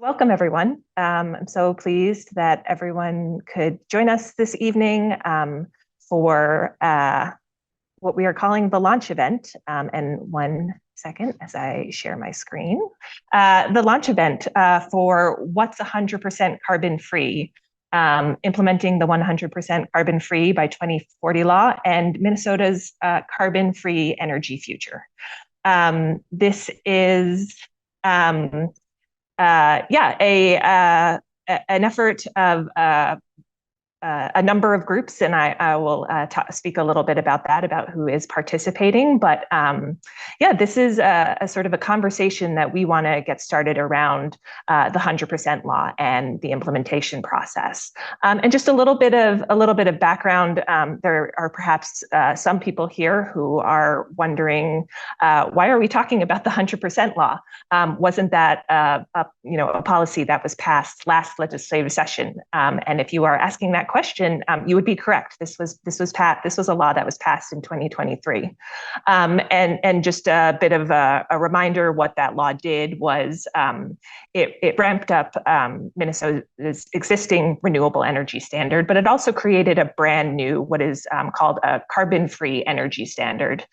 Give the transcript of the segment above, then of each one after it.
Welcome, everyone. I'm so pleased that everyone could join us this evening for what we are calling the launch event. And one second as I share my screen. The launch event for What's 100% Carbon Free, implementing the 100% carbon free by 2040 law and Minnesota's carbon-free energy future. This is an effort of a number of groups, and I will speak a little bit about that, about who is participating. But this is a sort of a conversation that we want to get started around the 100% law and the implementation process. And just a little bit of background. There are perhaps some people here who are wondering, why are we talking about the 100% law? Wasn't that a policy that was passed last legislative session? And if you are asking that question, you would be correct. This was a law that was passed in 2023. And just a bit of a reminder, what that law did was it ramped up Minnesota's existing renewable energy standard, but it also created a brand new, what is called a carbon-free energy standard,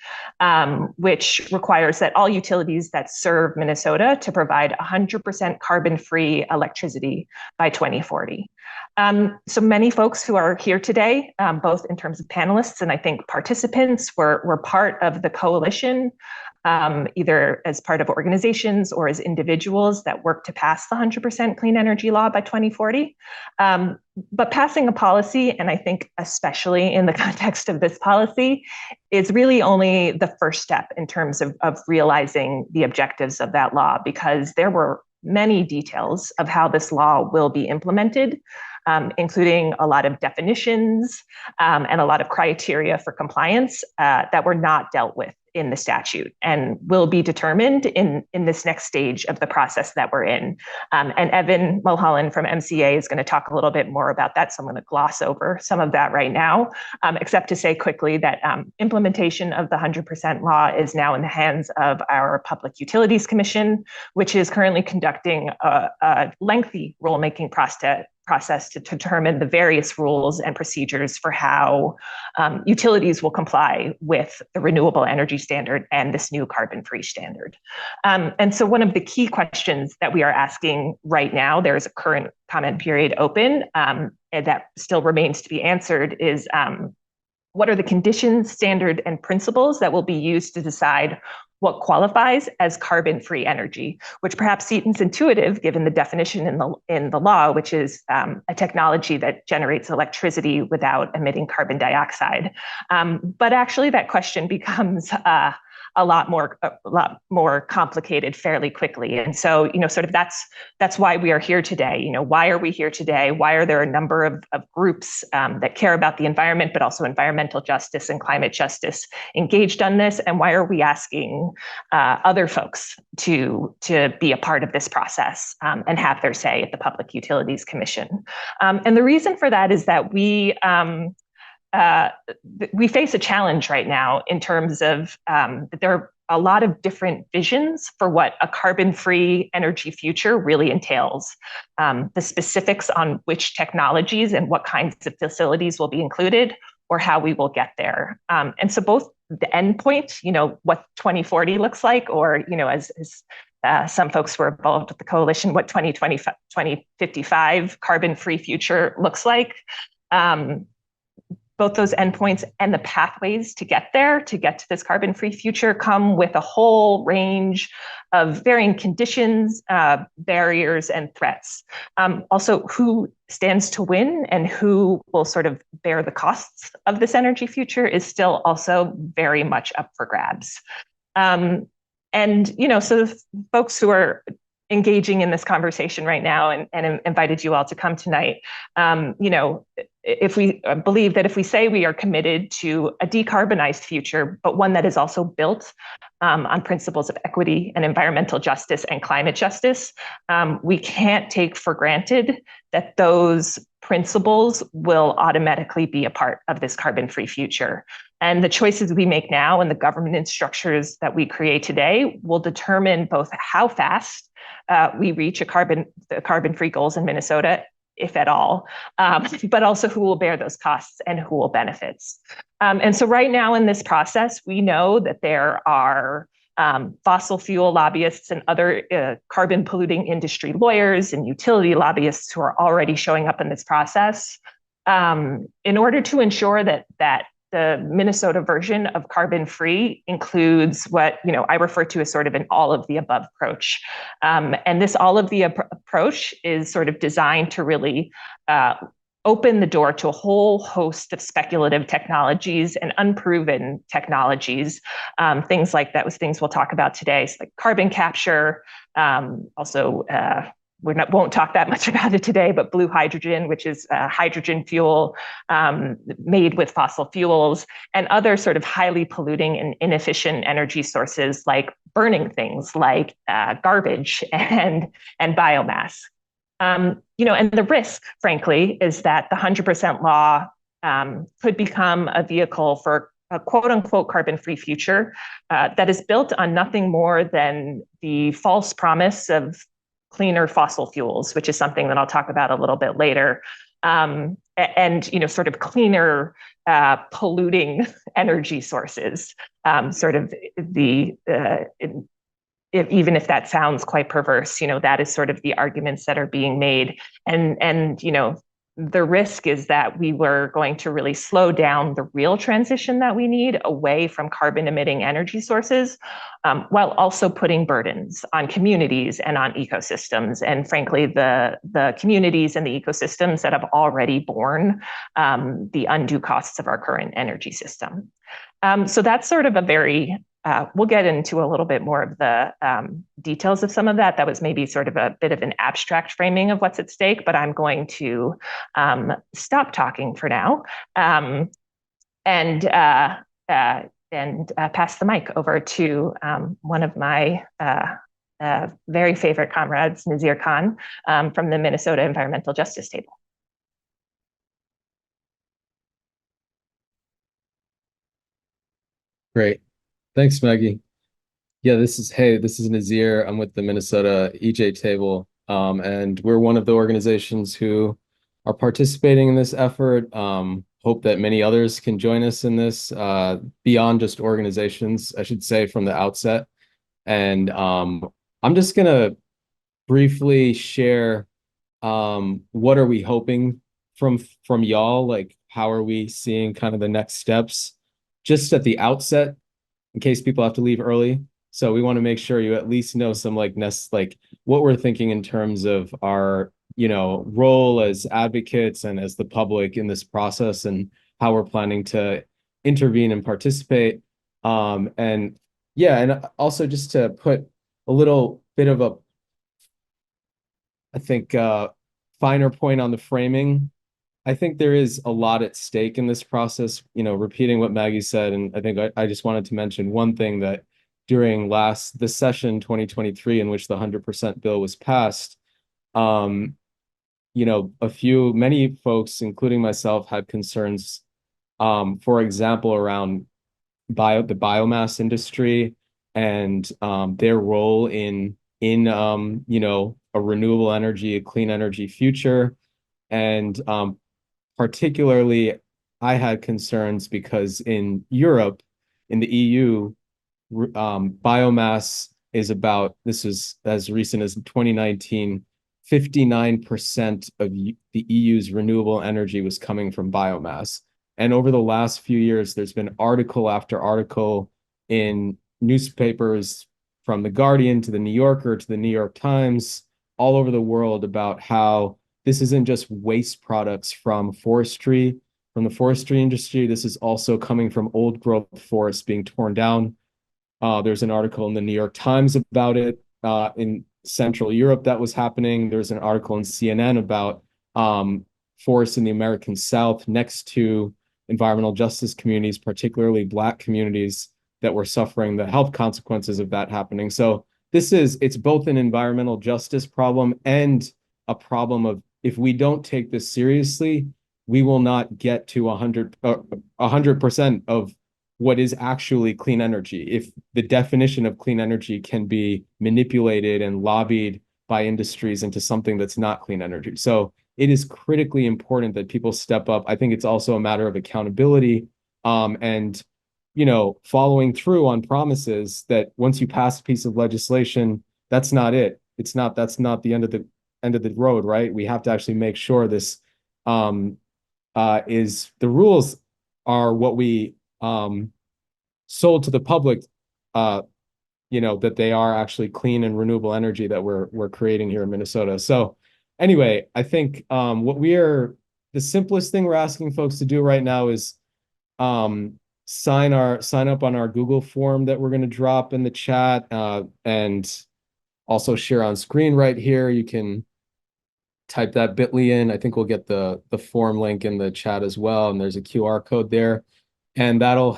which requires that all utilities that serve Minnesota to provide 100% carbon-free electricity by 2040. So many folks who are here today, both in terms of panelists and I think participants, were part of the coalition, either as part of organizations or as individuals that work to pass the 100% clean energy law by 2040. But passing a policy, and I think especially in the context of this policy, is really only the first step in terms of realizing the objectives of that law, because there were many details of how this law will be implemented, including a lot of definitions and a lot of criteria for compliance that were not dealt with in the statute and will be determined in this next stage of the process that we're in. And Evan Mulholland from MCA is going to talk a little bit more about that, so I'm going to gloss over some of that right now, except to say quickly that implementation of the 100% law is now in the hands of our Public Utilities Commission, which is currently conducting a lengthy rulemaking process to determine the various rules and procedures for how utilities will comply with the renewable energy standard and this new carbon-free standard. And so one of the key questions that we are asking right now, there is a current comment period open, and that still remains to be answered, is what are the conditions, standard, and principles that will be used to decide what qualifies as carbon-free energy, which perhaps seems intuitive given the definition in the law, which is a technology that generates electricity without emitting carbon dioxide. But actually, that question becomes a lot more complicated fairly quickly. And so, sort of that's why we are here today. Why are we here today? Why are there a number of groups that care about the environment, but also environmental justice and climate justice engaged on this? And why are we asking other folks to be a part of this process and have their say at the Public Utilities Commission? And the reason for that is that we face a challenge right now in terms of that there are a lot of different visions for what a carbon-free energy future really entails. The specifics on which technologies and what kinds of facilities will be included, or how we will get there. And so both the endpoint, what 2040 looks like, or as some folks were involved with the coalition, what 2055 carbon-free future looks like. Both those endpoints and the pathways to get there, to get to this carbon-free future, come with a whole range of varying conditions, barriers, and threats. Also, who stands to win and who will sort of bear the costs of this energy future is still also very much up for grabs. So the folks who are engaging in this conversation right now and invited you all to come tonight, if we believe that if we say we are committed to a decarbonized future, but one that is also built on principles of equity and environmental justice and climate justice, we can't take for granted that those principles will automatically be a part of this carbon-free future. And the choices we make now and the government structures that we create today will determine both how fast we reach the carbon-free goals in Minnesota, if at all, but also who will bear those costs and who will benefit. And so right now in this process, we know that there are fossil fuel lobbyists and other carbon polluting industry lawyers and utility lobbyists who are already showing up in this process in order to ensure that the Minnesota version of carbon free includes what I refer to as sort of an all of the above approach. And this all of the approach is sort of designed to really open the door to a whole host of speculative technologies and unproven technologies. Things like that was things we'll talk about today, so like carbon capture, also won't talk that much about it today, but blue hydrogen, which is hydrogen fuel made with fossil fuels, and other sort of highly polluting and inefficient energy sources like burning things like garbage and biomass. And the risk, frankly, is that the 100% law could become a vehicle for a quote unquote carbon free future that is built on nothing more than the false promise of cleaner fossil fuels, which is something that I'll talk about a little bit later. And sort of cleaner polluting energy sources, sort of even if that sounds quite perverse, that is sort of the arguments that are being made. And the risk is that we were going to really slow down the real transition that we need away from carbon emitting energy sources, while also putting burdens on communities and on ecosystems. And frankly, the communities and the ecosystems that have already borne the undue costs of our current energy system. So that's sort of a very we'll get into a little bit more of the details of some of that. That was maybe sort of a bit of an abstract framing of what's at stake, but I'm going to stop talking for now and pass the mic over to one of my very favorite comrades, Nazir Khan, from the Minnesota Environmental Justice Table. Great. Thanks, Maggie. Yeah, this is Nazir. I'm with the Minnesota EJ Table, and we're one of the organizations who are participating in this effort. Hope that many others can join us in this, beyond just organizations, I should say, from the outset. And I'm just gonna briefly share what are we hoping from y'all, like how are we seeing kind of the next steps just at the outset, in case people have to leave early. So we want to make sure you at least know some like what we're thinking in terms of our, role as advocates and as the public in this process and how we're planning to intervene and participate. And yeah, and also just to put a little bit of a, I think, finer point on the framing. I think there is a lot at stake in this process, repeating what Maggie said. And I think I just wanted to mention one thing that during the session 2023, in which the 100% bill was passed, many folks, including myself, had concerns, for example, around the biomass industry and their role in a renewable energy, a clean energy future. And particularly, I had concerns because in Europe, in the EU, biomass is this is as recent as 2019, 59% of the EU's renewable energy was coming from biomass. And over the last few years, there's been article after article in newspapers, from The Guardian to The New Yorker to The New York Times, all over the world, about how this isn't just waste products from the forestry industry. This is also coming from old growth forests being torn down. There's an article in the New York Times about it. In Central Europe, that was happening. There's an article in CNN about forests in the American South next to environmental justice communities, particularly Black communities, that were suffering the health consequences of that happening. So it's both an environmental justice problem and a problem of if we don't take this seriously, we will not get to 100% of what is actually clean energy. If the definition of clean energy can be manipulated and lobbied by industries into something that's not clean energy. So it is critically important that people step up. I think it's also a matter of accountability, and following through on promises that once you pass a piece of legislation, that's not it. That's not the end of the road, right? We have to actually make sure this is the rules are what we sold to the public, that they are actually clean and renewable energy that we're creating here in Minnesota. So anyway, I think the simplest thing we're asking folks to do right now is sign up on our Google form that we're going to drop in the chat, and also share on screen right here. You can type that bit.ly in. I think we'll get the form link in the chat as well, and there's a QR code there, and that'll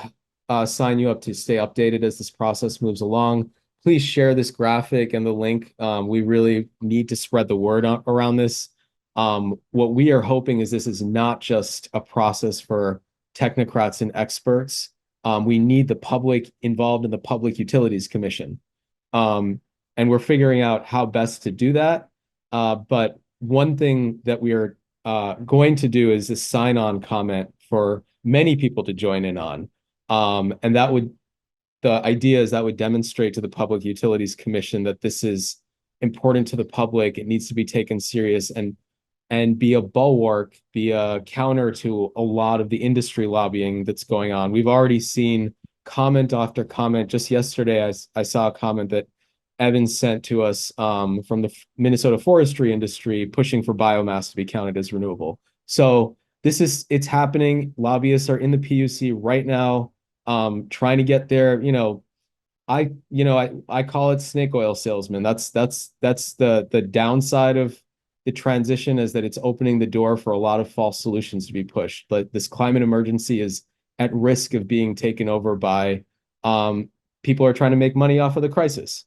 sign you up to stay updated as this process moves along. Please share this graphic and the link. We really need to spread the word around this. What we are hoping is this is not just a process for technocrats and experts. We need the public involved in the Public Utilities Commission. And we're figuring out how best to do that. But one thing that we are going to do is a sign-on comment for many people to join in on. And the idea is that would demonstrate to the Public Utilities Commission that this is important to the public. It needs to be taken serious and be a bulwark, be a counter to a lot of the industry lobbying that's going on. We've already seen comment after comment. Just yesterday, I saw a comment that Evan sent to us from the Minnesota forestry industry pushing for biomass to be counted as renewable. So it's happening. Lobbyists are in the PUC right now, trying to get there. I call it snake oil salesman. That's the downside of the transition, is that it's opening the door for a lot of false solutions to be pushed. But this climate emergency is at risk of being taken over by people who are trying to make money off of the crisis.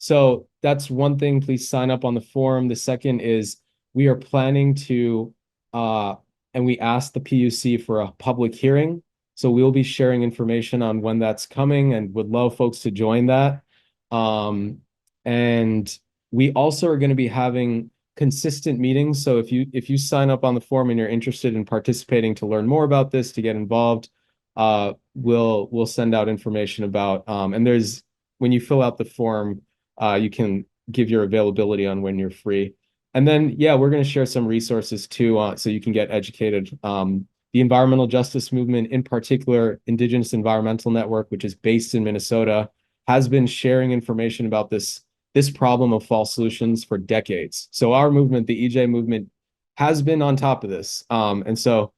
So that's one thing. Please sign up on the forum. The second is we are planning to, and we asked the PUC for a public hearing. So we'll be sharing information on when that's coming and would love folks to join that. And we also are going to be having consistent meetings. So if you sign up on the forum and you're interested in participating to learn more about this, to get involved, we'll send out information about, and when you fill out the form, you can give your availability on when you're free. And then, we're going to share some resources too, so you can get educated. The environmental justice movement, in particular, Indigenous Environmental Network, which is based in Minnesota, has been sharing information about this problem of false solutions for decades. So our movement, the EJ movement, has been on top of this. And so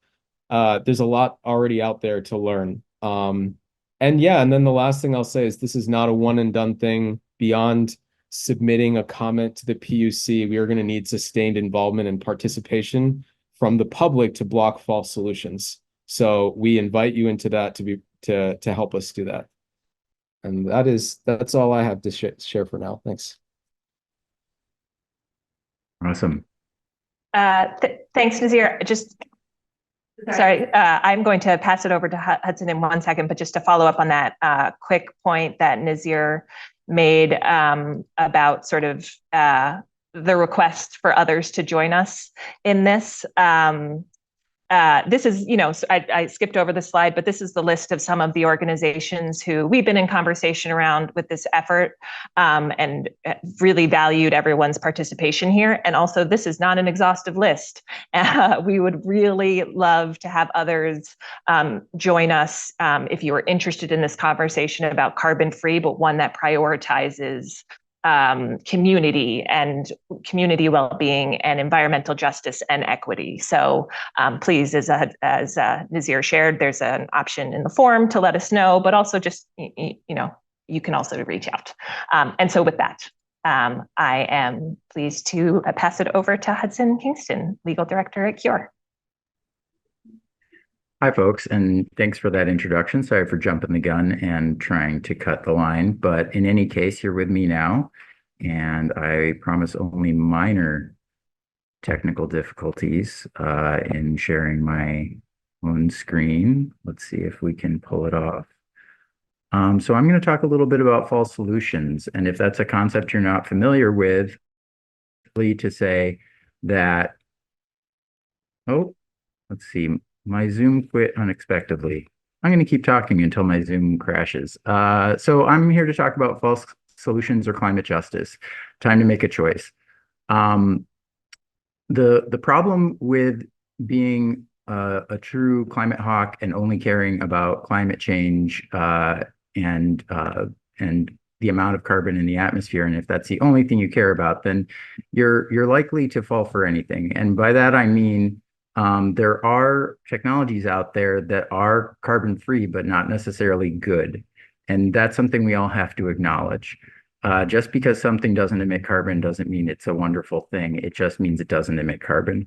there's a lot already out there to learn. And then the last thing I'll say is this is not a one and done thing. Beyond submitting a comment to the PUC, we are going to need sustained involvement and participation from the public to block false solutions. So we invite you into that to help us do that. And that's all I have to share for now. Thanks. Awesome. Thanks, Nazir. Sorry, I'm going to pass it over to Hudson in 1 second, but just to follow up on that quick point that Nazir made about sort of the request for others to join us in this. This is, I skipped over the slide, but this is the list of some of the organizations who we've been in conversation around with this effort, and really valued everyone's participation here. And also, this is not an exhaustive list. We would really love to have others join us if you are interested in this conversation about carbon free, but one that prioritizes community and community well-being and environmental justice and equity. So please, as Nazir shared, there's an option in the form to let us know, but also just, you can also reach out. And so with that, I am pleased to pass it over to Hudson Kingston, Legal Director at CURE. Hi, folks, and thanks for that introduction. Sorry for jumping the gun and trying to cut the line, but in any case, you're with me now, and I promise only minor technical difficulties in sharing my own screen. Let's see if we can pull it off. So I'm going to talk a little bit about false solutions. And if that's a concept you're not familiar with, to say that, oh, let's see, my Zoom quit unexpectedly. I'm going to keep talking until my Zoom crashes. So I'm here to talk about false solutions or climate justice. Time to make a choice. The problem with being a true climate hawk and only caring about climate change and the amount of carbon in the atmosphere, and if that's the only thing you care about, then you're likely to fall for anything. And by that I mean there are technologies out there that are carbon free, but not necessarily good. And that's something we all have to acknowledge. Just because something doesn't emit carbon doesn't mean it's a wonderful thing. It just means it doesn't emit carbon.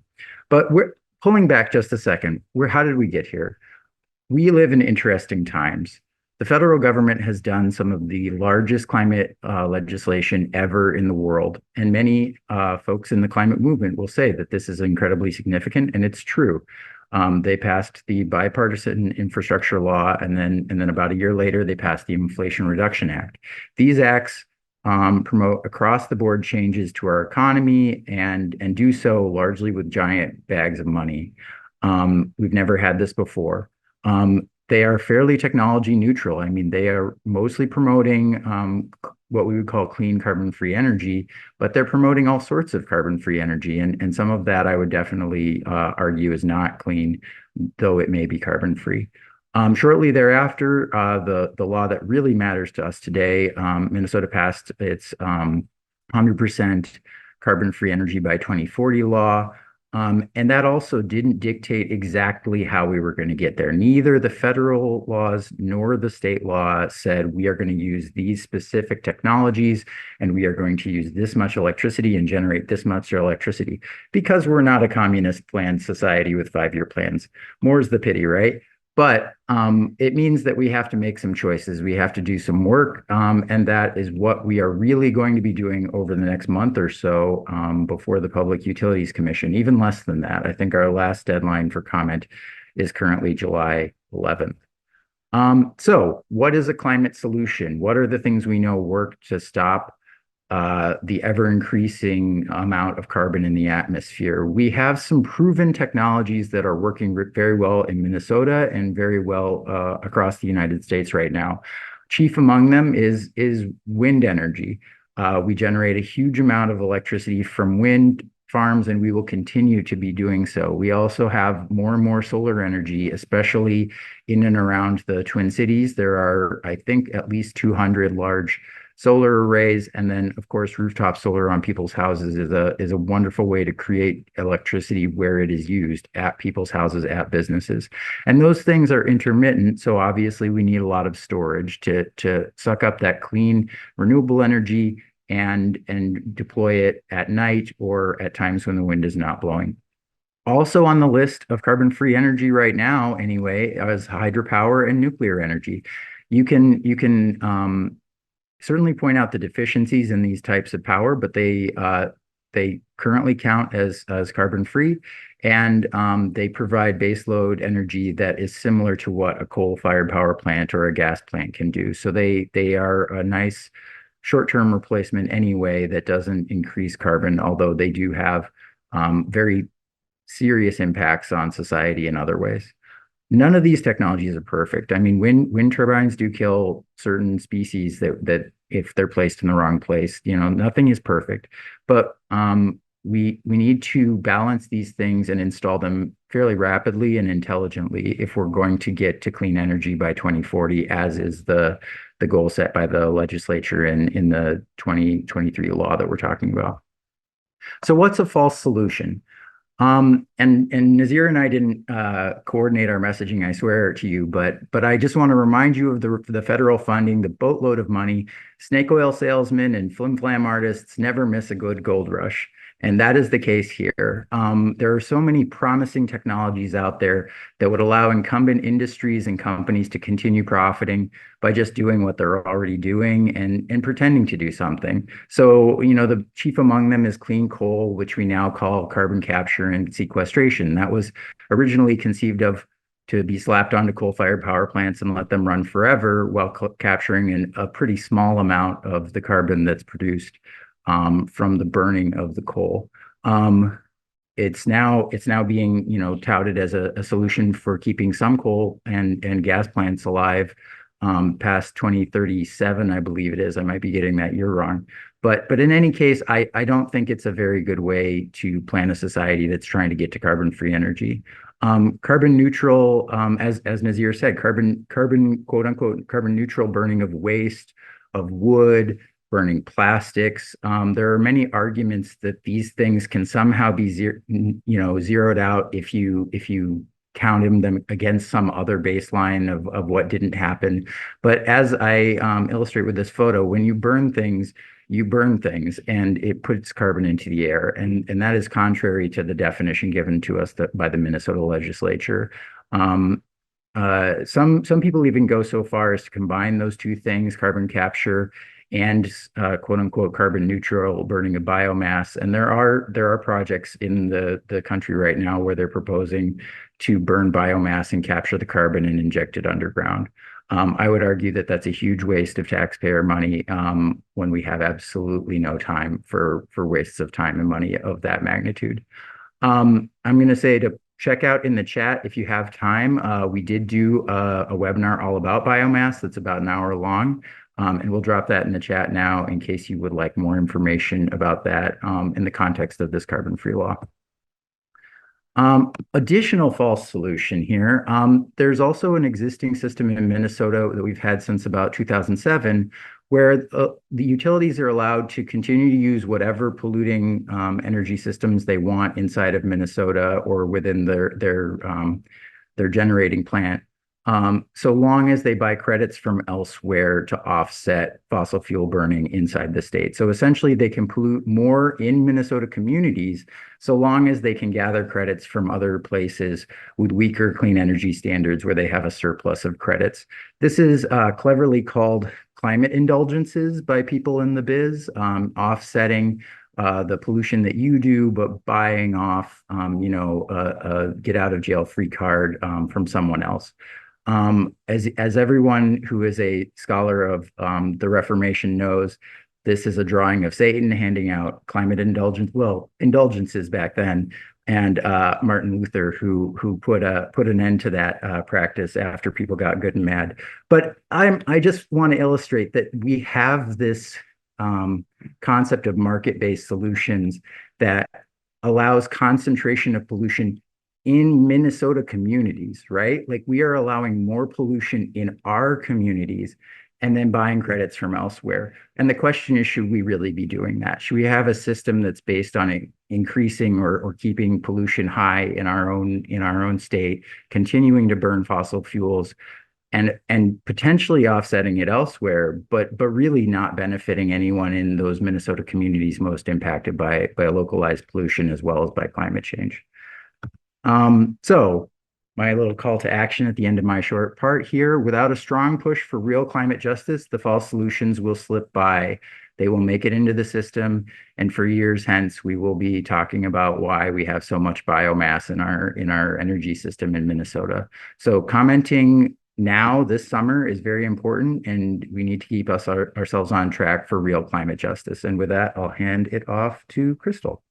But we're pulling back just a second. How did we get here? We live in interesting times. The federal government has done some of the largest climate legislation ever in the world. And many folks in the climate movement will say that this is incredibly significant, and it's true. They passed the bipartisan infrastructure law, and then about a year later, they passed the Inflation Reduction Act. These acts promote across the board changes to our economy and do so largely with giant bags of money. We've never had this before. They are fairly technology neutral. I mean, they are mostly promoting what we would call clean carbon-free energy, but they're promoting all sorts of carbon-free energy. And some of that I would definitely argue is not clean, though it may be carbon-free. Shortly thereafter, the law that really matters to us today, Minnesota passed its 100% carbon-free energy by 2040 law. And that also didn't dictate exactly how we were going to get there. Neither the federal laws nor the state law said we are going to use these specific technologies and we are going to use this much electricity and generate this much electricity, because we're not a communist planned society with 5-year plans. More's the pity, right? But it means that we have to make some choices. We have to do some work, and that is what we are really going to be doing over the next month or so before the Public Utilities Commission, even less than that. I think our last deadline for comment is currently July 11th. So what is a climate solution? What are the things we know work to stop the ever-increasing amount of carbon in the atmosphere? We have some proven technologies that are working very well in Minnesota and very well across the United States right now. Chief among them is wind energy. We generate a huge amount of electricity from wind farms, and we will continue to be doing so. We also have more and more solar energy, especially in and around the Twin Cities. There are, I think, at least 200 large solar arrays, and then of course rooftop solar on people's houses is a wonderful way to create electricity where it is used, at people's houses, at businesses. And those things are intermittent, so obviously we need a lot of storage to suck up that clean renewable energy and deploy it at night or at times when the wind is not blowing. Also on the list of carbon-free energy right now, anyway, is hydropower and nuclear energy. You can certainly point out the deficiencies in these types of power, but they currently count as carbon-free, and they provide baseload energy that is similar to what a coal-fired power plant or a gas plant can do. So they are a nice short-term replacement anyway that doesn't increase carbon, although they do have very serious impacts on society in other ways. None of these technologies are perfect. I mean, wind turbines do kill certain species that if they're placed in the wrong place, nothing is perfect. But we need to balance these things and install them fairly rapidly and intelligently if we're going to get to clean energy by 2040, as is the goal set by the legislature in the 2023 law that we're talking about. So what's a false solution? And Nazir and I didn't coordinate our messaging, I swear to you, but I just want to remind you of the federal funding, the boatload of money. Snake oil salesmen and flim-flam artists never miss a good gold rush. And that is the case here. There are so many promising technologies out there that would allow incumbent industries and companies to continue profiting by just doing what they're already doing and pretending to do something. So, the chief among them is clean coal, which we now call carbon capture and sequestration. That was originally conceived of to be slapped onto coal-fired power plants and let them run forever while capturing a pretty small amount of the carbon that's produced from the burning of the coal. It's now being touted as a solution for keeping some coal and gas plants alive past 2037, I believe it is. I might be getting that year wrong. But in any case, I don't think it's a very good way to plan a society that's trying to get to carbon-free energy. Carbon neutral, as Nazir said, carbon quote unquote carbon neutral burning of waste, of wood, burning plastics. There are many arguments that these things can somehow be zeroed out if you count them against some other baseline of what didn't happen. But as I illustrate with this photo, when you burn things, and it puts carbon into the air. And that is contrary to the definition given to us by the Minnesota legislature. Some people even go so far as to combine those two things, carbon capture and quote unquote carbon neutral burning of biomass. And there are projects in the country right now where they're proposing to burn biomass and capture the carbon and inject it underground. I would argue that that's a huge waste of taxpayer money when we have absolutely no time for wastes of time and money of that magnitude. I'm going to say to check out in the chat if you have time. We did do a webinar all about biomass that's about an hour long. And we'll drop that in the chat now in case you would like more information about that in the context of this carbon-free law. Additional false solution here. There's also an existing system in Minnesota that we've had since about 2007, where the utilities are allowed to continue to use whatever polluting energy systems they want inside of Minnesota or within their generating plant. So long as they buy credits from elsewhere to offset fossil fuel burning inside the state. So essentially they can pollute more in Minnesota communities so long as they can gather credits from other places with weaker clean energy standards where they have a surplus of credits. This is cleverly called climate indulgences by people in the biz, offsetting the pollution that you do, but buying off, a get out of jail free card from someone else. As everyone who is a scholar of the Reformation knows, this is a drawing of Satan handing out climate indulgences back then, and Martin Luther who put an end to that practice after people got good and mad. But I just want to illustrate that we have this concept of market-based solutions that allows concentration of pollution in Minnesota communities, right? Like we are allowing more pollution in our communities and then buying credits from elsewhere. And the question is, should we really be doing that? Should we have a system that's based on increasing or keeping pollution high in our own state, continuing to burn fossil fuels and potentially offsetting it elsewhere, but really not benefiting anyone in those Minnesota communities most impacted by localized pollution as well as by climate change? So my little call to action at the end of my short part here: without a strong push for real climate justice, the false solutions will slip by. They will make it into the system, and for years hence, we will be talking about why we have so much biomass in our energy system in Minnesota. So commenting now this summer is very important, and we need to keep ourselves on track for real climate justice. And with that, I'll hand it off to Crystal.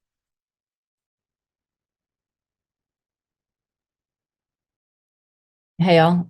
Hey, y'all.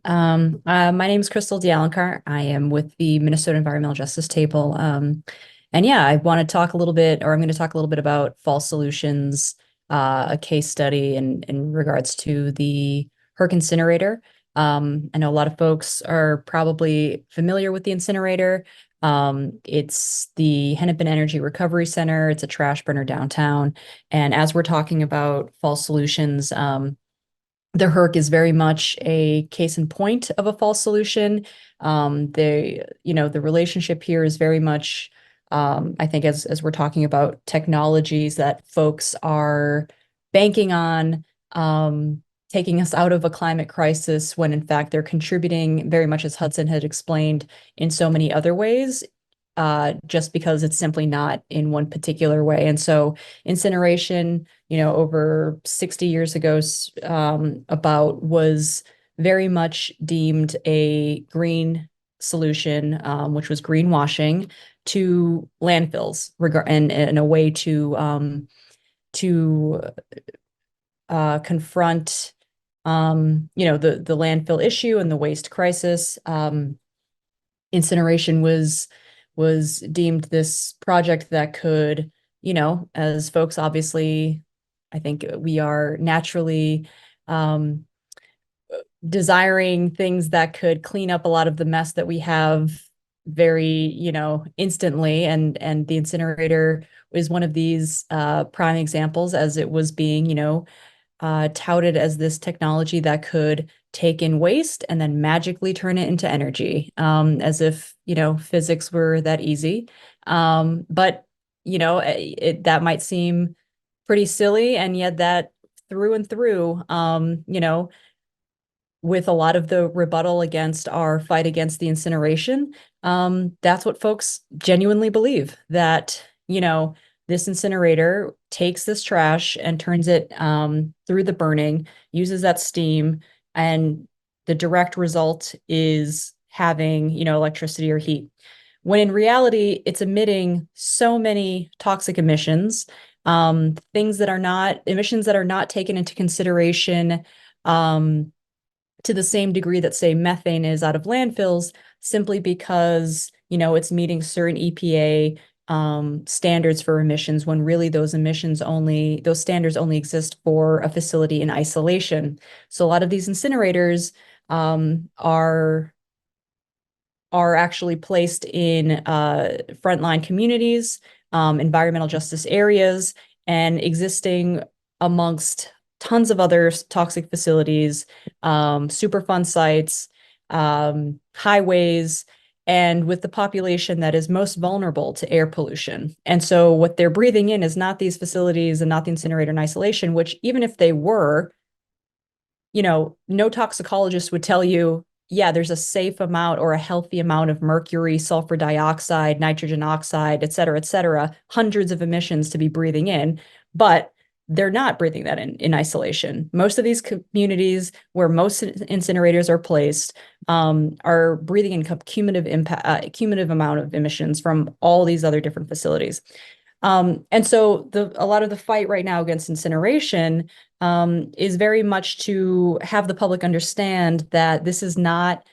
My name is Crystal DeAlencar. I am with the Minnesota Environmental Justice Table. And yeah, I want to talk a little bit, or I'm going to talk a little bit about false solutions, a case study in regards to the Herc incinerator. I know a lot of folks are probably familiar with the incinerator. It's the Hennepin Energy Recovery Center. It's a trash burner downtown. And as we're talking about false solutions, the Herc is very much a case in point of a false solution. The relationship here is very much I think as we're talking about technologies that folks are banking on, taking us out of a climate crisis when in fact they're contributing very much, as Hudson had explained, in so many other ways, just because it's simply not in one particular way. And so incineration, over 60 years ago, about was very much deemed a green solution, which was greenwashing to landfills, and a way to confront the landfill issue and the waste crisis. Incineration was deemed this project that could, as folks obviously, I think we are naturally desiring things that could clean up a lot of the mess that we have very, instantly. And the incinerator is one of these prime examples, as it was being, touted as this technology that could take in waste and then magically turn it into energy, as if, physics were that easy. But, that might seem pretty silly, and yet that through and through, with a lot of the rebuttal against our fight against the incineration, that's what folks genuinely believe, that, this incinerator takes this trash and turns it through the burning, uses that steam, and the direct result is having, electricity or heat. When in reality, it's emitting so many toxic emissions, emissions that are not taken into consideration to the same degree that, say, methane is out of landfills, simply because, it's meeting certain EPA standards for emissions, when really those standards only exist for a facility in isolation. So a lot of these incinerators are actually placed in frontline communities, environmental justice areas, and existing amongst tons of other toxic facilities, Superfund sites, highways, and with the population that is most vulnerable to air pollution. And so what they're breathing in is not these facilities and not the incinerator in isolation, which, even if they were, no toxicologist would tell you, yeah, there's a safe amount or a healthy amount of mercury, sulfur dioxide, nitrogen oxide, et cetera, hundreds of emissions to be breathing in. But they're not breathing that in isolation. Most of these communities where most incinerators are placed are breathing in cumulative amount of emissions from all these other different facilities. And so a lot of the fight right now against incineration is very much to have the public understand that it's not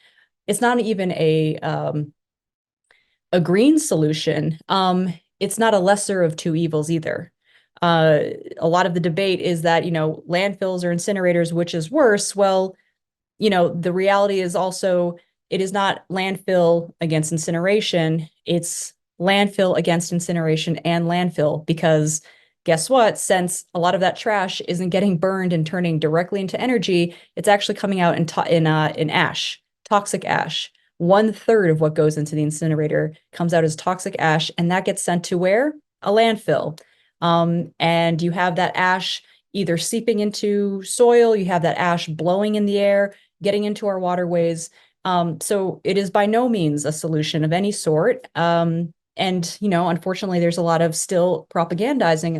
even a green solution. It's not a lesser of two evils either. A lot of the debate is that, landfills or incinerators, which is worse? Well, the reality is also, it is not landfill against incineration. It's landfill against incineration and landfill, because guess what? Since a lot of that trash isn't getting burned and turning directly into energy, it's actually coming out in ash, toxic ash. 1/3 of what goes into the incinerator comes out as toxic ash, and that gets sent to where? A landfill. And you have that ash either seeping into soil, you have that ash blowing in the air, getting into our waterways. So it is by no means a solution of any sort. And, unfortunately, there's a lot of still propagandizing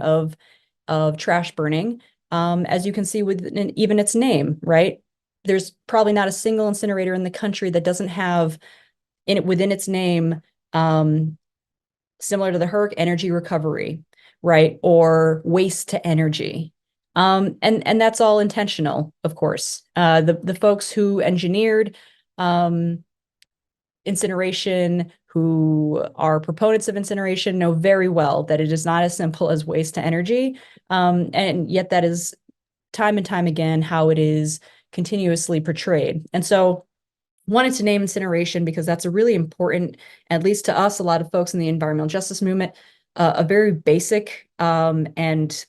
of trash burning, as you can see with even its name, right? There's probably not a single incinerator in the country that doesn't have within its name, similar to the HERC, energy recovery, right? Or waste to energy. And that's all intentional, of course. The folks who engineered incineration, who are proponents of incineration, know very well that it is not as simple as waste to energy. And yet that is time and time again how it is continuously portrayed. And so wanted to name incineration because that's a really important, at least to us, a lot of folks in the environmental justice movement, a very basic and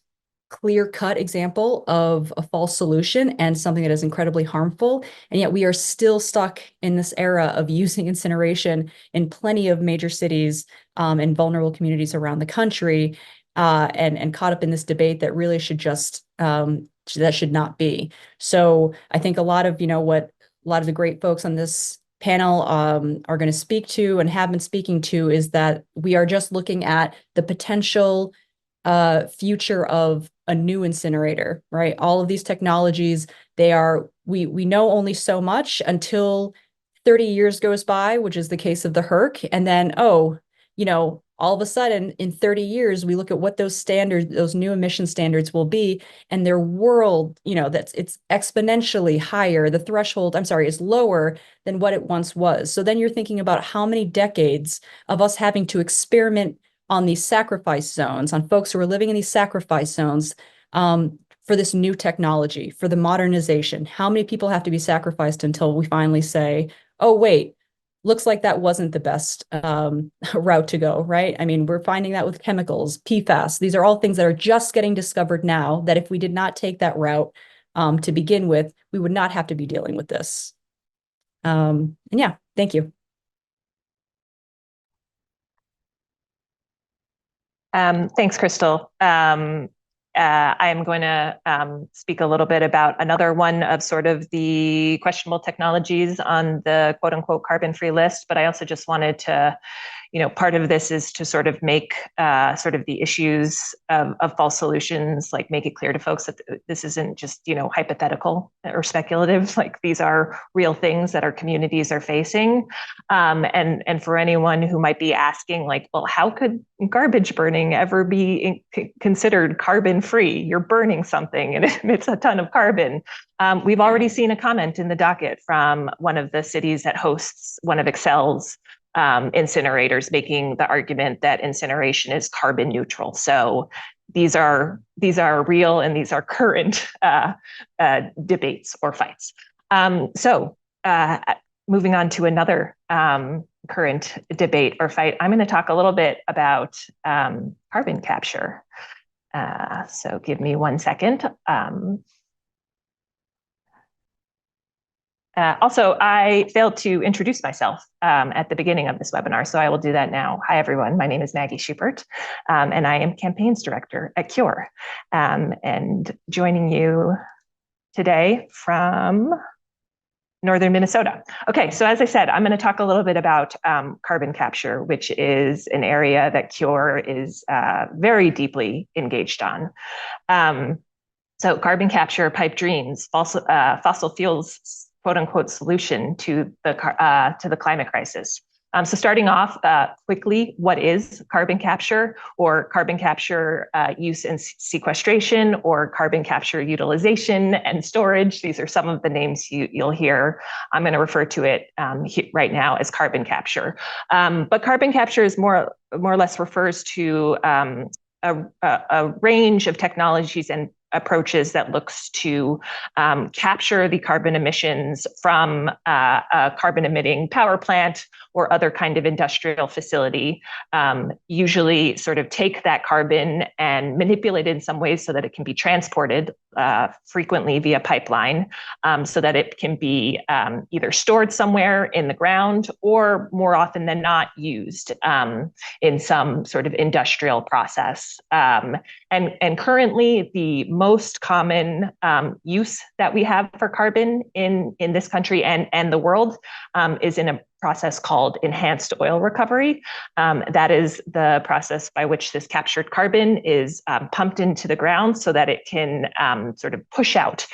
clear-cut example of a false solution and something that is incredibly harmful. And yet we are still stuck in this era of using incineration in plenty of major cities and vulnerable communities around the country, and caught up in this debate that really should just that should not be. So I think a lot of, what a lot of the great folks on this panel are going to speak to and have been speaking to is that we are just looking at the potential future of a new incinerator, right? All of these technologies, we know only so much until 30 years goes by, which is the case of the HERC. And then, all of a sudden in 30 years, we look at what those standards, those new emission standards will be, and their world, it's exponentially higher. The threshold, is lower than what it once was. So then you're thinking about how many decades of us having to experiment on these sacrifice zones, on folks who are living in these sacrifice zones, for this new technology, for the modernization. How many people have to be sacrificed until we finally say, oh, wait, looks like that wasn't the best route to go, right? I mean, we're finding that with chemicals, PFAS. These are all things that are just getting discovered now, that if we did not take that route to begin with, we would not have to be dealing with this. And yeah, thank you. Thanks, Crystal. I'm going to speak a little bit about another one of sort of the questionable technologies on the quote unquote carbon-free list, but I also just wanted to, part of this is to sort of make sort of the issues of false solutions, like make it clear to folks that this isn't just, hypothetical or speculative, like these are real things that our communities are facing. And for anyone who might be asking, like, well, how could garbage burning ever be considered carbon-free? You're burning something and it emits a ton of carbon. We've already seen a comment in the docket from one of the cities that hosts one of Excel's incinerators, making the argument that incineration is carbon neutral. So these are real and these are current debates or fights. Moving on to another current debate or fight, I'm going to talk a little bit about carbon capture. So give me 1 second. Also, I failed to introduce myself at the beginning of this webinar, so I will do that now. Hi, everyone. My name is Maggie Schubert, and I am Campaigns Director at CURE, and joining you today from northern Minnesota. Okay, so as I said, I'm going to talk a little bit about carbon capture, which is an area that CURE is very deeply engaged on. So carbon capture, pipe dreams, fossil fuels, quote unquote, solution to the climate crisis. So starting off quickly, what is carbon capture or carbon capture use and sequestration or carbon capture utilization and storage? These are some of the names you'll hear. I'm going to refer to it right now as carbon capture. But carbon capture is more or less refers to a range of technologies and approaches that looks to capture the carbon emissions from a carbon emitting power plant or other kind of industrial facility, usually sort of take that carbon and manipulate it in some ways so that it can be transported frequently via pipeline, so that it can be either stored somewhere in the ground or more often than not used in some sort of industrial process. And currently the most common use that we have for carbon in this country and the world is in a process called enhanced oil recovery. That is the process by which this captured carbon is pumped into the ground so that it can sort of push out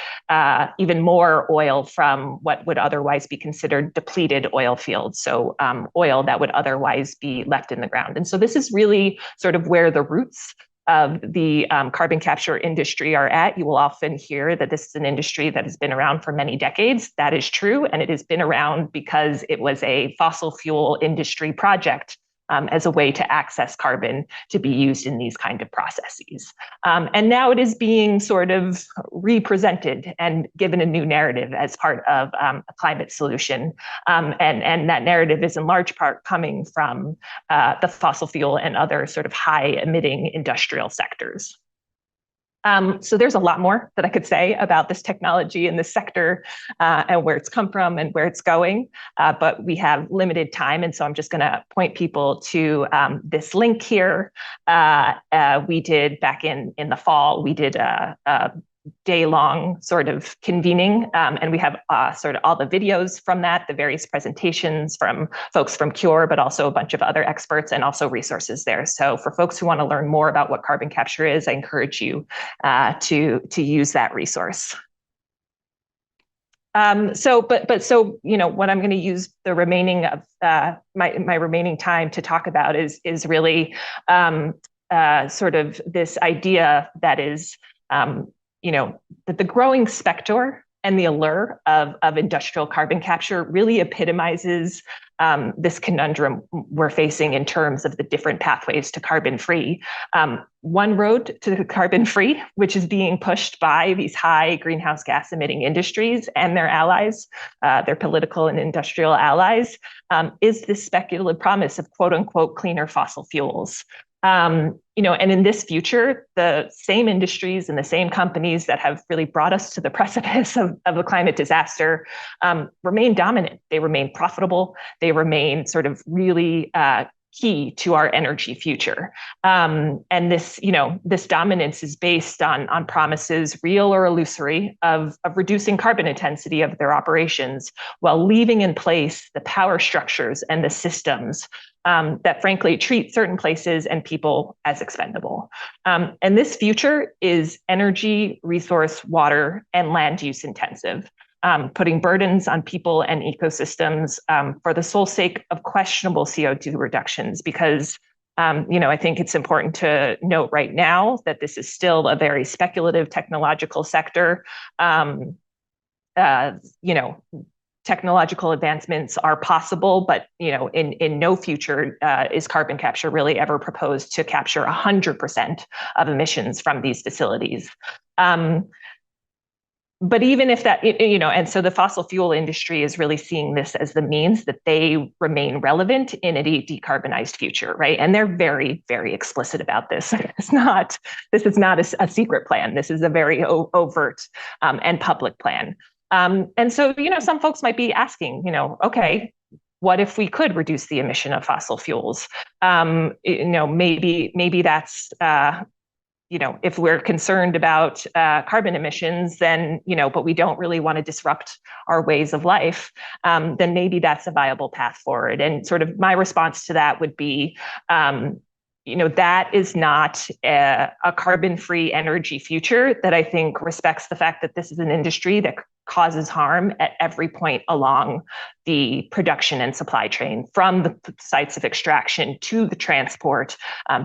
even more oil from what would otherwise be considered depleted oil fields. So oil that would otherwise be left in the ground. And so this is really sort of where the roots of the carbon capture industry are at. You will often hear that this is an industry that has been around for many decades. That is true, and it has been around because it was a fossil fuel industry project as a way to access carbon to be used in these kind of processes. And now it is being sort of represented and given a new narrative as part of a climate solution. And that narrative is in large part coming from the fossil fuel and other sort of high emitting industrial sectors. So there's a lot more that I could say about this technology and this sector and where it's come from and where it's going, but we have limited time. And so I'm just going to point people to this link here. We did back in the fall, we did a day-long sort of convening, and we have sort of all the videos from that, the various presentations from folks from Cure, but also a bunch of other experts and also resources there. So for folks who want to learn more about what carbon capture is, I encourage you to use that resource. So what I'm going to use the remaining of my remaining time to talk about is really sort of this idea that is that the growing specter and the allure of industrial carbon capture really epitomizes this conundrum we're facing in terms of the different pathways to carbon-free. One road to carbon-free, which is being pushed by these high greenhouse gas emitting industries and their allies, their political and industrial allies, is this speculative promise of quote unquote cleaner fossil fuels. And in this future, the same industries and the same companies that have really brought us to the precipice of a climate disaster remain dominant. They remain profitable. They remain sort of really key to our energy future. And this dominance is based on promises, real or illusory, of reducing carbon intensity of their operations while leaving in place the power structures and the systems that frankly treat certain places and people as expendable. And this future is energy, resource, water, and land use intensive. Putting burdens on people and ecosystems for the sole sake of questionable CO2 reductions, because I think it's important to note right now that this is still a very speculative technological sector. Technological advancements are possible, but in no future is carbon capture really ever proposed to capture 100% of emissions from these facilities. But even if that, and so the fossil fuel industry is really seeing this as the means that they remain relevant in a decarbonized future, right? And they're very, very explicit about this. This is not a secret plan. This is a very overt and public plan. And so, some folks might be asking, okay, what if we could reduce the emission of fossil fuels? Maybe that's if we're concerned about carbon emissions, then, but we don't really want to disrupt our ways of life, then maybe that's a viable path forward. And sort of my response to that would be, that is not a carbon-free energy future that I think respects the fact that this is an industry that causes harm at every point along the production and supply chain, from the sites of extraction to the transport,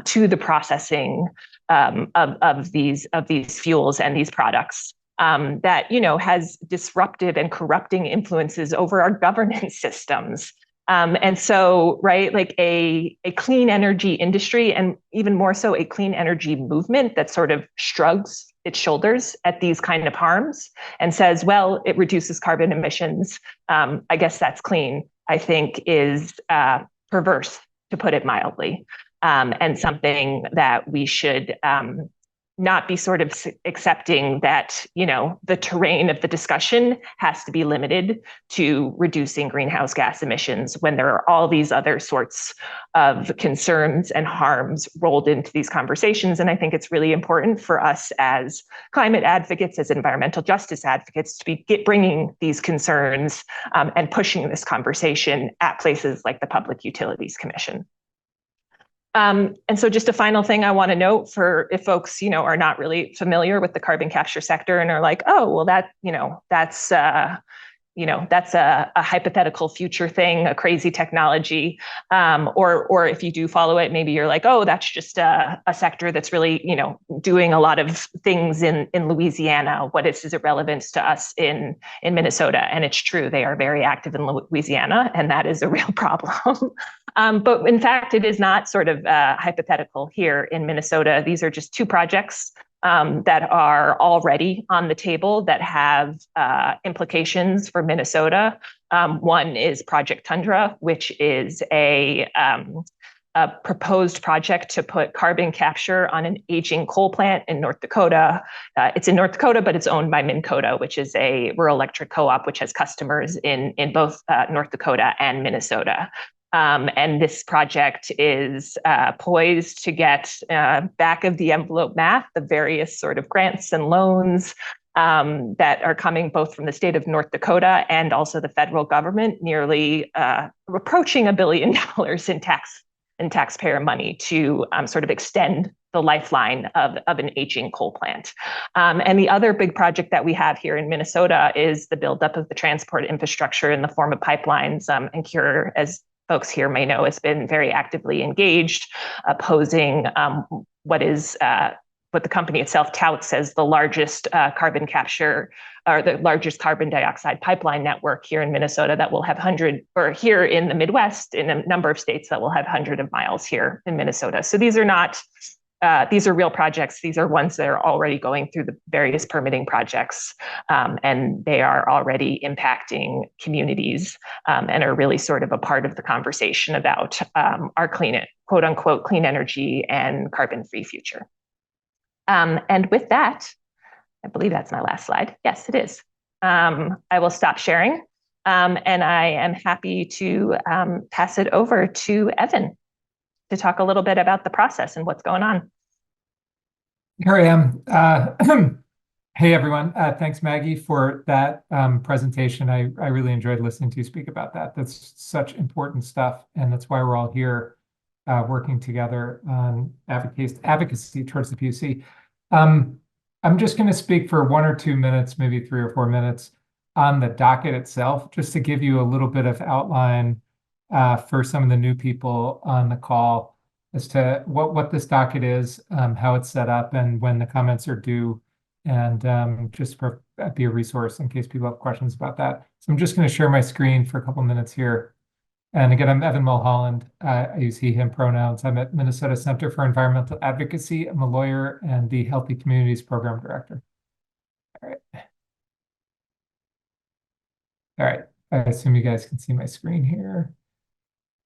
to the processing of these fuels and these products. That has disruptive and corrupting influences over our governance systems. And so, right, like a clean energy industry, and even more so a clean energy movement that sort of shrugs its shoulders at these kind of harms and says, well, it reduces carbon emissions, I guess that's clean, I think is perverse, to put it mildly, and something that we should not be sort of accepting that, the terrain of the discussion has to be limited to reducing greenhouse gas emissions when there are all these other sorts of concerns and harms rolled into these conversations. And I think it's really important for us as climate advocates, as environmental justice advocates, to be bringing these concerns and pushing this conversation at places like the Public Utilities Commission. And so just a final thing I want to note, for if folks, are not really familiar with the carbon capture sector and are like, oh, well, that's a hypothetical future thing, a crazy technology. Or if you do follow it, maybe you're like, oh, that's just a sector that's really, doing a lot of things in Louisiana. What is its relevance to us in Minnesota? And it's true, they are very active in Louisiana, and that is a real problem. But in fact, it is not sort of hypothetical here in Minnesota. These are just two projects that are already on the table that have implications for Minnesota. One is Project Tundra, which is a a proposed project to put carbon capture on an aging coal plant in North Dakota. It's in North Dakota, but it's owned by Minkota, which is a rural electric co-op, which has customers in both North Dakota and Minnesota. And this project is poised to get back of the envelope math, the various sort of grants and loans that are coming both from the state of North Dakota and also the federal government, nearly approaching $1 billion in taxpayer money to sort of extend the lifeline of an aging coal plant. And the other big project that we have here in Minnesota is the buildup of the transport infrastructure in the form of pipelines. And Cure, as folks here may know, has been very actively engaged, opposing what the company itself touts as the largest carbon capture or the largest carbon dioxide pipeline network here in Minnesota that will have here in the Midwest, in a number of states that will have hundreds of miles here in Minnesota. So these are real projects. These are ones that are already going through the various permitting projects, and they are already impacting communities and are really sort of a part of the conversation about our quote unquote, clean energy and carbon-free future. And with that, I believe that's my last slide. Yes, it is. I will stop sharing, and I am happy to pass it over to Evan to talk a little bit about the process and what's going on. Here I am. Hey, everyone. Thanks, Maggie, for that presentation. I really enjoyed listening to you speak about that. That's such important stuff, and that's why we're all here working together on advocacy towards the PUC. I'm just going to speak for 1 or 2 minutes, maybe 3 or 4 minutes on the docket itself, just to give you a little bit of outline for some of the new people on the call as to what this docket is, how it's set up, and when the comments are due, and just be a resource in case people have questions about that. So I'm just going to share my screen for a couple minutes here. And again, I'm Evan Mulholland. I use he, him pronouns. I'm at Minnesota Center for Environmental Advocacy. I'm a lawyer and the Healthy Communities Program Director. All right. All right. I assume you guys can see my screen here.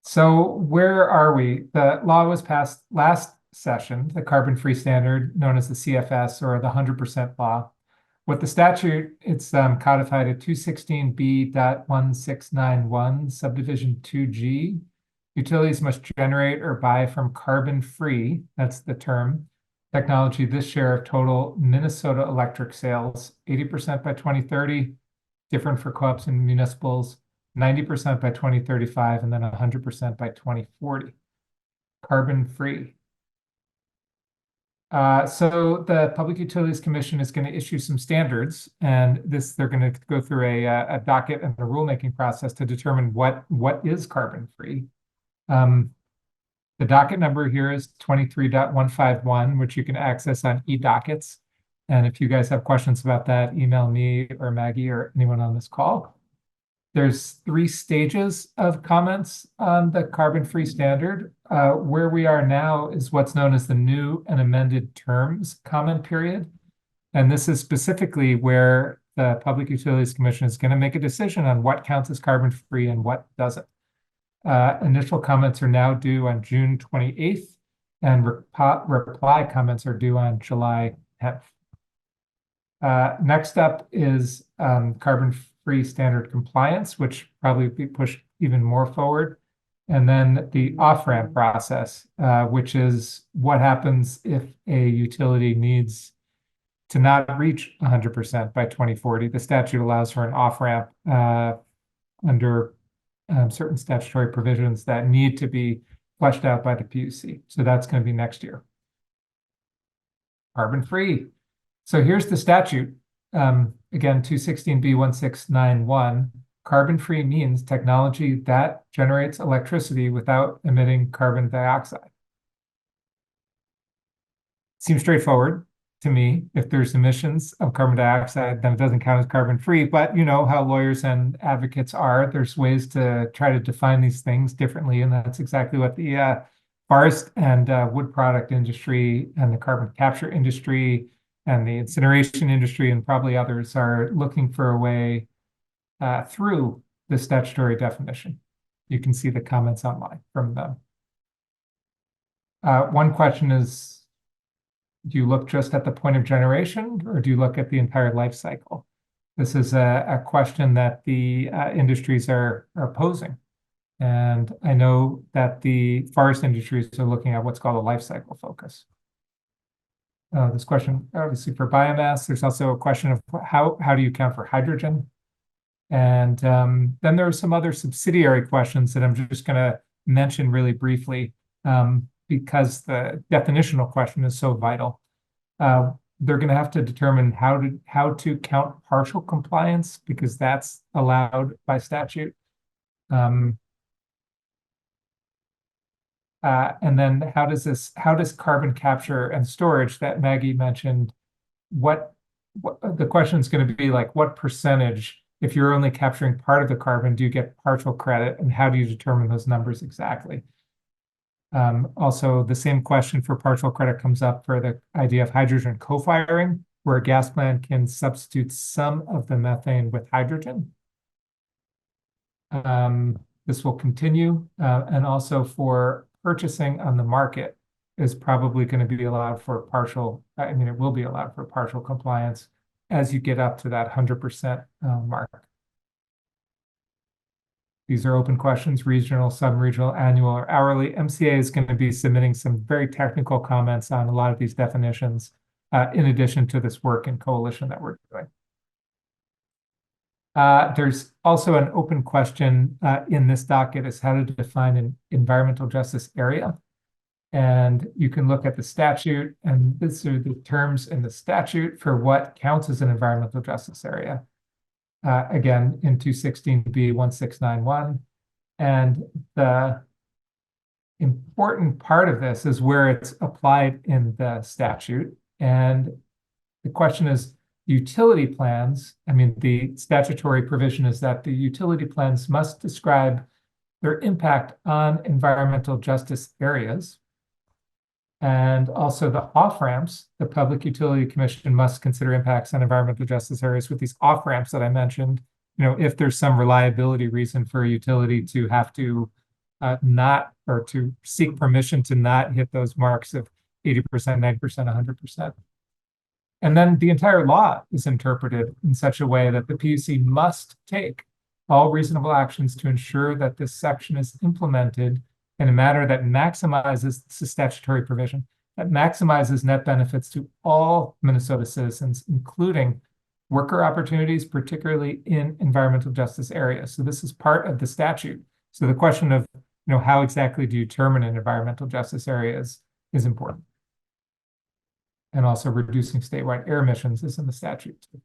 So where are we? The law was passed last session, the carbon-free standard known as the CFS, or the 100% law. With the statute, it's codified at 216B.1691, subdivision 2G. Utilities must generate or buy from carbon-free, that's the term, technology this share of total Minnesota electric sales, 80% by 2030, different for co-ops and municipals, 90% by 2035, and then 100% by 2040. Carbon-free. So the Public Utilities Commission is going to issue some standards, and they're going to go through a docket and a rulemaking process to determine what is carbon-free. The docket number here is 23.151, which you can access on eDockets. And if you guys have questions about that, email me or Maggie or anyone on this call. There's 3 stages of comments on the carbon-free standard. Where we are now is what's known as the new and amended terms comment period. And this is specifically where the Public Utilities Commission is going to make a decision on what counts as carbon-free and what doesn't. Initial comments are now due on June 28th, and reply comments are due on July 10th. Next up is carbon-free standard compliance, which probably be pushed even more forward. And then the off-ramp process, which is what happens if a utility needs to not reach 100% by 2040. The statute allows for an off-ramp under certain statutory provisions that need to be fleshed out by the PUC. So that's going to be next year. Carbon-free. So here's the statute. Again, 216B1691. Carbon-free means technology that generates electricity without emitting carbon dioxide. Seems straightforward to me. If there's emissions of carbon dioxide, then it doesn't count as carbon-free. But you know how lawyers and advocates are. There's ways to try to define these things differently, and that's exactly what the forest and wood product industry and the carbon capture industry and the incineration industry and probably others are looking for a way through the statutory definition. You can see the comments online from them. One question is, do you look just at the point of generation, or do you look at the entire life cycle? This is a question that the industries are posing. And I know that the forest industries are looking at what's called a life cycle focus. This question, obviously, for biomass. There's also a question of how do you account for hydrogen? And then there are some other subsidiary questions that I'm just going to mention really briefly because the definitional question is so vital. They're going to have to determine how to count partial compliance, because that's allowed by statute. And then how does carbon capture and storage that Maggie mentioned, what the question is going to be like, what percentage, if you're only capturing part of the carbon, do you get partial credit, and how do you determine those numbers exactly? Also, the same question for partial credit comes up for the idea of hydrogen co-firing, where a gas plant can substitute some of the methane with hydrogen. This will continue, and also for purchasing on the market is probably going to be allowed for partial, I mean, it will be allowed for partial compliance as you get up to that 100% mark. These are open questions: regional, sub-regional, annual, or hourly. MCA is going to be submitting some very technical comments on a lot of these definitions, in addition to this work in coalition that we're doing. There's also an open question in this docket is how to define an environmental justice area. And you can look at the statute, and these are the terms in the statute for what counts as an environmental justice area. Again, in 216B 1691. And the important part of this is where it's applied in the statute. And the question is, utility plans, I mean, the statutory provision is that the utility plans must describe their impact on environmental justice areas. And also the off-ramps, the Public Utility Commission must consider impacts on environmental justice areas with these off-ramps that I mentioned. You know, if there's some reliability reason for a utility to have to not, or to seek permission to not hit those marks of 80%, 90%, 100%. And then the entire law is interpreted in such a way that the PUC must take all reasonable actions to ensure that this section is implemented in a manner that maximizes, this is statutory provision, that maximizes net benefits to all Minnesota citizens, including worker opportunities, particularly in environmental justice areas. So this is part of the statute. So the question of, you know, how exactly do you determine an environmental justice area is important. And also reducing statewide air emissions is in the statute too.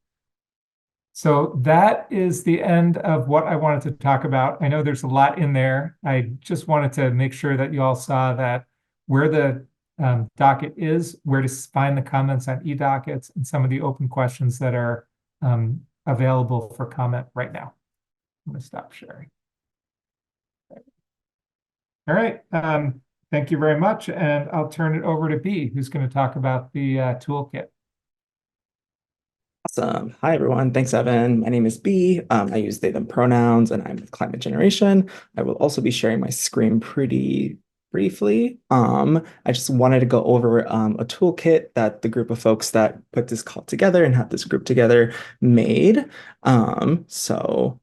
So that is the end of what I wanted to talk about. I know there's a lot in there. I just wanted to make sure that you all saw that where the docket is, where to find the comments on e-dockets, and some of the open questions that are available for comment right now. I'm going to stop sharing. All right. Thank you very much. And I'll turn it over to B, who's going to talk about the toolkit. Awesome. Hi, everyone. Thanks, Evan. My name is B. I use they, them pronouns, and I'm with Climate Generation. I will also be sharing my screen pretty briefly. I just wanted to go over a toolkit that the group of folks that put this call together and have this group together made. So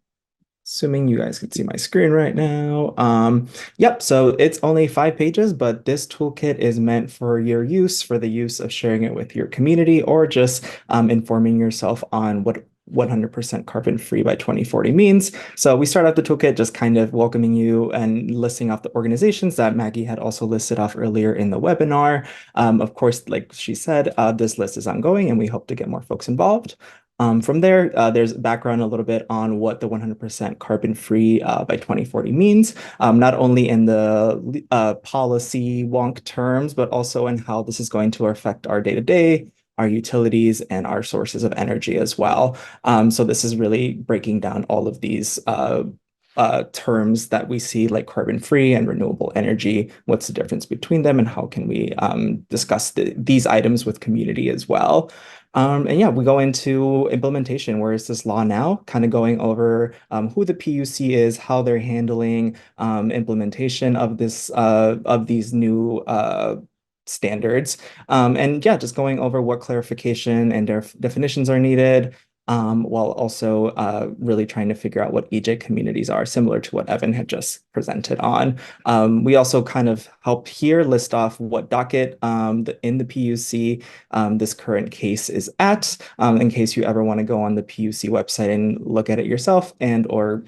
assuming you guys can see my screen right now. Yep, so it's only 5 pages, but this toolkit is meant for your use, for the use of sharing it with your community, or just informing yourself on what 100% carbon free by 2040 means. So we start out the toolkit just kind of welcoming you and listing off the organizations that Maggie had also listed off earlier in the webinar. Of course, like she said, this list is ongoing and we hope to get more folks involved. From there, there's background a little bit on what the 100% carbon free by 2040 means, not only in the policy wonk terms, but also in how this is going to affect our day-to-day, our utilities, and our sources of energy as well. So this is really breaking down all of these terms that we see, like carbon free and renewable energy, what's the difference between them, and how can we discuss these items with community as well. And yeah, we go into implementation. Where is this law now? Kind of going over who the PUC is, how they're handling implementation of this of these new standards. And yeah, just going over what clarification and definitions are needed, while also really trying to figure out what EJ communities are, similar to what Evan had just presented on. We also kind of helped here list off what docket in the PUC this current case is at, in case you ever want to go on the PUC website and look at it yourself and or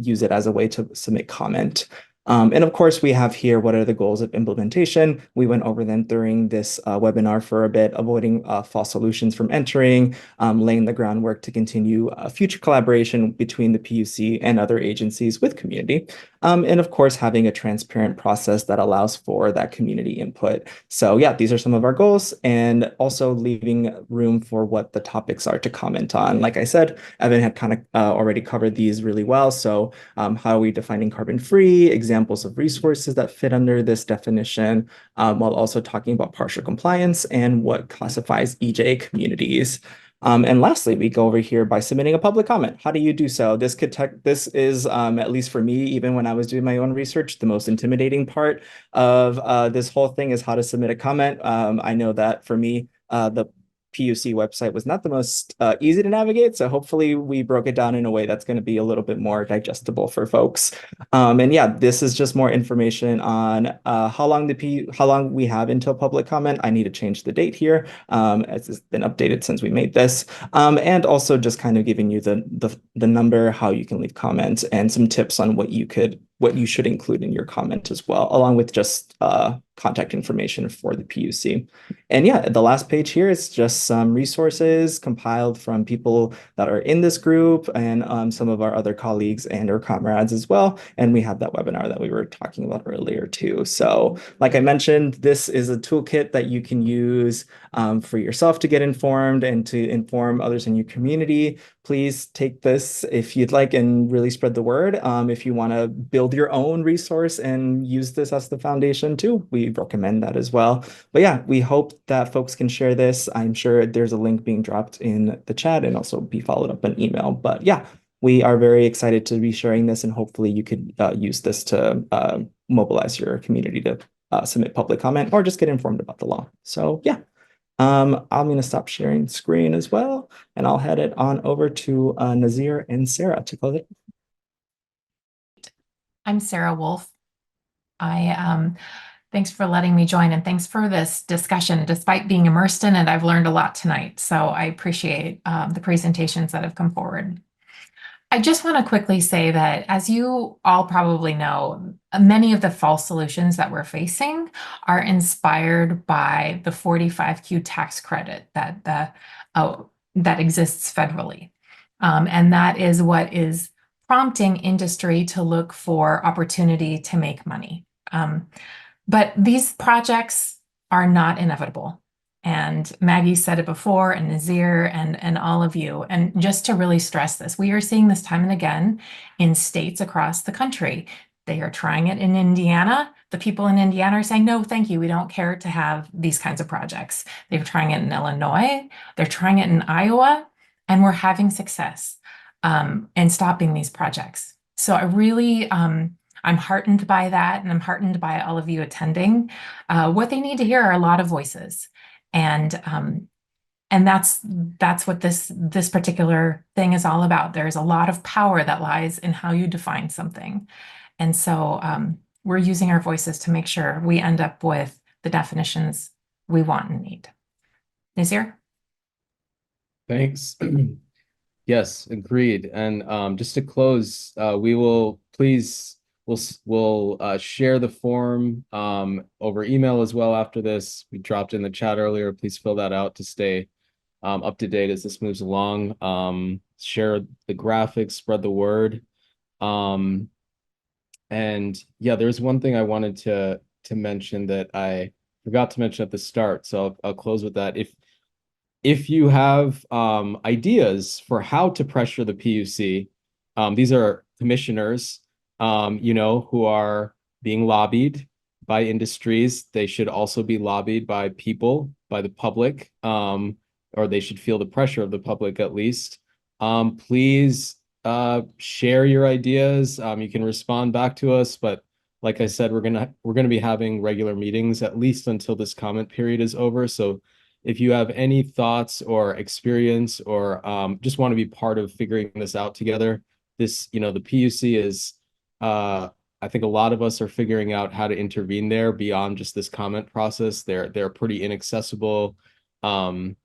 use it as a way to submit comment. And of course, we have here what are the goals of implementation. We went over them during this webinar for a bit, avoiding false solutions from entering, laying the groundwork to continue future collaboration between the PUC and other agencies with community. And of course, having a transparent process that allows for that community input. So yeah, these are some of our goals, and also leaving room for what the topics are to comment on. Like I said, Evan had kind of already covered these really well. So how are we defining carbon-free, examples of resources that fit under this definition, while also talking about partial compliance and what classifies EJ communities. And lastly, we go over here by submitting a public comment. How do you do so? This is, at least for me, even when I was doing my own research, the most intimidating part of this whole thing is how to submit a comment. I know that for me, the PUC website was not the most easy to navigate. So hopefully we broke it down in a way that's going to be a little bit more digestible for folks. And yeah, this is just more information on how long we have until public comment. I need to change the date here, as it's been updated since we made this. And also just kind of giving you the number, how you can leave comments, and some tips on what you should include in your comment as well, along with just contact information for the PUC. And yeah, the last page here is just some resources compiled from people that are in this group and some of our other colleagues and our comrades as well. And we have that webinar that we were talking about earlier too. So like I mentioned, this is a toolkit that you can use for yourself to get informed and to inform others in your community. Please take this if you'd like and really spread the word. If you want to build your own resource and use this as the foundation too, we recommend that as well. But yeah, we hope that folks can share this. I'm sure there's a link being dropped in the chat and also be followed up in email. But yeah, we are very excited to be sharing this, and hopefully you could use this to mobilize your community to submit public comment or just get informed about the law. So yeah. I'm going to stop sharing screen as well, and I'll head it on over to Nazir and Sarah to close it. I'm Sarah Wolf. Thanks for letting me join, and thanks for this discussion. Despite being immersed in it, I've learned a lot tonight, so I appreciate the presentations that have come forward. I just want to quickly say that, as you all probably know, many of the false solutions that we're facing are inspired by the 45Q tax credit that exists federally. And that is what is prompting industry to look for opportunity to make money. But these projects are not inevitable. And Maggie said it before, and Nazir and all of you. And just to really stress this, we are seeing this time and again in states across the country. They are trying it in Indiana. The people in Indiana are saying, no, thank you. We don't care to have these kinds of projects. They're trying it in Illinois. They're trying it in Iowa. And we're having success in stopping these projects. So I really, I'm heartened by that. And I'm heartened by all of you attending. What they need to hear are a lot of voices. And that's what this particular thing is all about. There's a lot of power that lies in how you define something. And so we're using our voices to make sure we end up with the definitions we want and need. Nazir? Thanks. Yes, agreed. And just to close, we will please we'll share the form over email as well after this. We dropped in the chat earlier. Please fill that out to stay up to date as this moves along. Share the graphics, spread the word. And yeah, there's one thing I wanted to mention that I forgot to mention at the start. So I'll close with that. If you have ideas for how to pressure the PUC, these are commissioners, who are being lobbied by industries. They should also be lobbied by people, by the public. or they should feel the pressure of the public at least. Please share your ideas. You can respond back to us, but like I said, we're gonna be having regular meetings at least until this comment period is over. So if you have any thoughts or experience or just want to be part of figuring this out together, this, the PUC is I think a lot of us are figuring out how to intervene there beyond just this comment process. They're pretty inaccessible. Not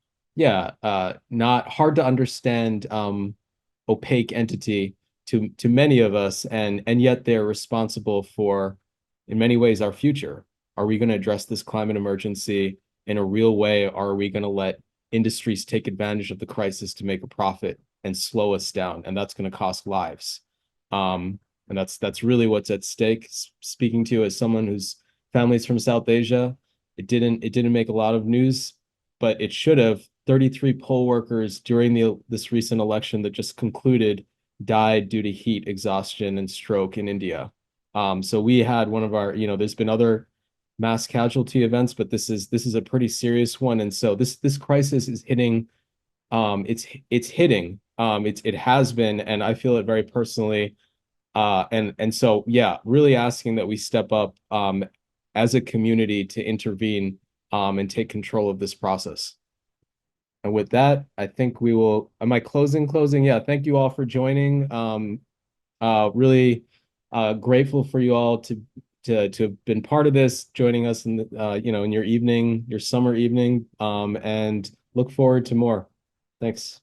hard to understand, opaque entity to many of us, and yet they're responsible for, in many ways, our future. Are we going to address this climate emergency in a real way, or are we going to let industries take advantage of the crisis to make a profit and slow us down? And that's going to cost lives. And that's really what's at stake. Speaking to you as someone whose family's from South Asia, it didn't make a lot of news, but it should have. 33 poll workers during this recent election that just concluded died due to heat exhaustion and stroke in India. So we had one of our, there's been other mass casualty events, but this is a pretty serious one. And so this crisis is hitting, it's hitting, it has been, and I feel it very personally. And so, yeah, really asking that we step up as a community to intervene and take control of this process. And with that, I think we will, am I closing? Yeah, thank you all for joining. Really grateful for you all to have been part of this, joining us in the, in your evening, your summer evening, and look forward to more. Thanks.